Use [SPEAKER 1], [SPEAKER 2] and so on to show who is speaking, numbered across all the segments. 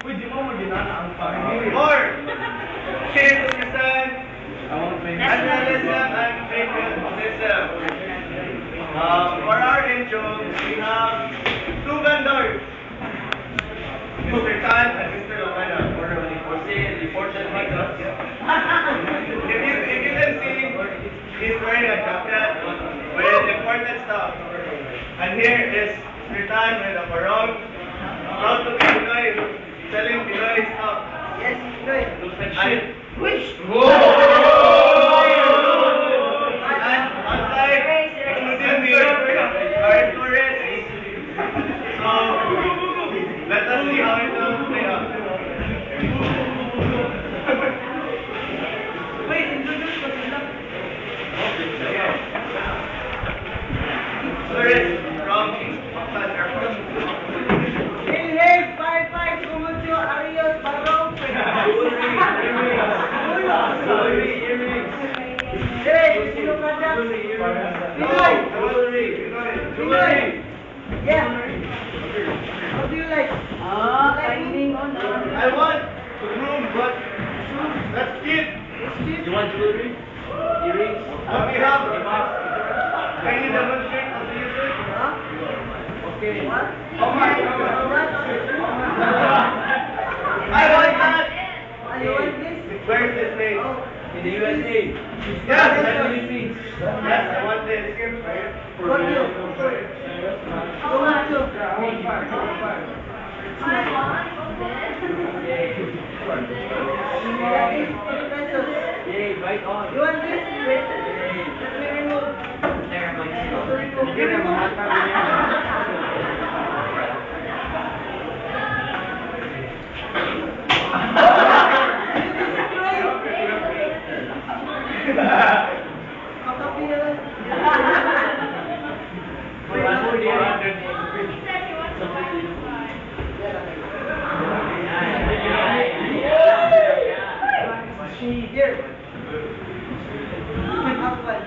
[SPEAKER 1] Pwede mo maginana ang pamilya.
[SPEAKER 2] Or, here to present nationalism and patriotism. For our intro, we have two vendors, Mr. Tan and Mr. Lopena. If you can see, he's wearing a jacket with imported stuff. And here is Mr. Tan with a barong, proud to be Pinoy, selling Pinoy stuff.
[SPEAKER 3] Yes, Pinoy.
[SPEAKER 2] And
[SPEAKER 3] Which?
[SPEAKER 2] and outside, our tourists. So, let us see how it will play out.
[SPEAKER 3] Wait, introduce ko sila.
[SPEAKER 2] Tourists from Pakistan Airport.
[SPEAKER 3] Hey, bye-bye, Kumuncho, Arios, Barong. Hey, sino ka dyan? Pinoy. Pinoy. Yeah. How do you like? Timing on.
[SPEAKER 2] I want room, but let's skip.
[SPEAKER 1] You want jewelry? Earrings?
[SPEAKER 2] What we have? Can you demonstrate how to use it?
[SPEAKER 3] Huh?
[SPEAKER 1] Okay.
[SPEAKER 3] What?
[SPEAKER 2] How much?
[SPEAKER 3] How much?
[SPEAKER 2] I want that.
[SPEAKER 3] You want this?
[SPEAKER 2] Where is this made?
[SPEAKER 3] Oh.
[SPEAKER 1] In the USA.
[SPEAKER 2] Yes,
[SPEAKER 1] That's Philippines.
[SPEAKER 2] yes, I want this.
[SPEAKER 3] What do you? Kumuncho. That is 10 pesos.
[SPEAKER 1] Yay, right on.
[SPEAKER 3] You want this? Wait. Let me remove.
[SPEAKER 1] Sige na, mga tabi niya.
[SPEAKER 3] Makapi na lang. Here. Apple.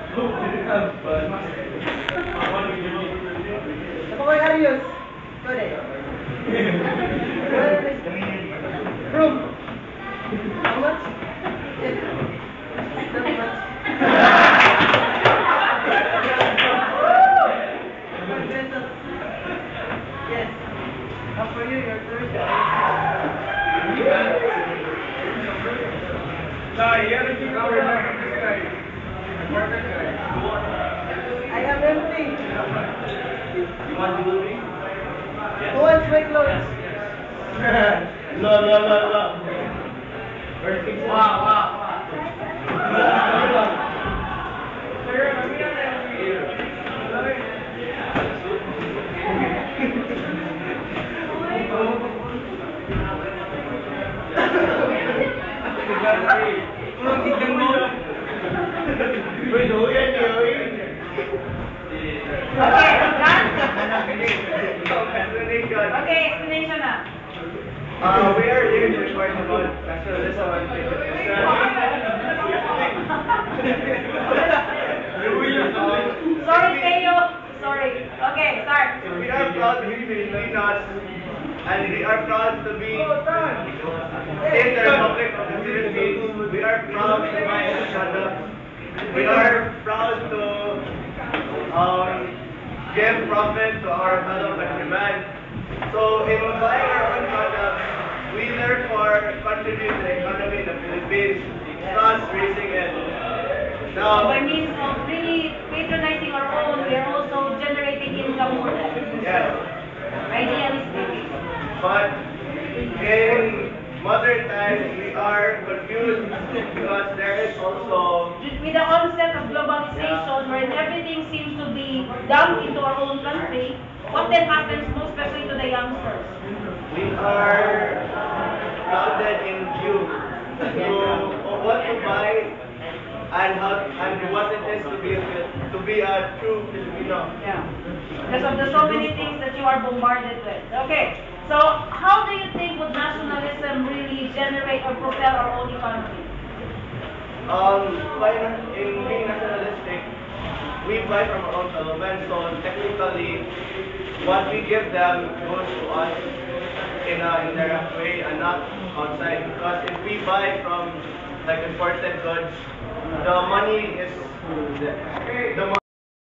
[SPEAKER 3] Napakoy Arios. Kode. Room. How much? Yes. Not much. 5 pesos. Yes. How for you, your third. I am empty.
[SPEAKER 1] You want jewelry?
[SPEAKER 3] Who wants my clothes?
[SPEAKER 2] No.
[SPEAKER 1] Wow.
[SPEAKER 4] Okay, explanation na.
[SPEAKER 2] We are here to report about nationalism and patriotism.
[SPEAKER 4] Sorry, Teo. Sorry. Okay, start.
[SPEAKER 2] We are proud to be Filipinos, and we are proud to be in the Republic of the Philippines. We are proud to buy each other. We are proud to give profit to our fellow countrymen. So in buying our own products, we therefore contribute to the economy of the Philippines, thus raising it. Now,
[SPEAKER 4] By means of really patronizing our own, we are also generating income for them.
[SPEAKER 2] yes,
[SPEAKER 4] Ideally speaking.
[SPEAKER 2] but in modern times we are confused because there is also
[SPEAKER 4] With the onset of globalization, where everything seems to be dumped into our own country, what then happens most especially to the youngsters?
[SPEAKER 2] we are grounded in view of what to buy and what it is to be a true Filipino.
[SPEAKER 4] Yeah. Because of the so many things that you are bombarded with. Okay. So how do you think would nationalism really generate or propel our own economy?
[SPEAKER 2] In being nationalistic, we buy from our own settlement, so technically what we give them goes to us. in a indirect way and not outside. Because if we buy from like imported goods, the money is the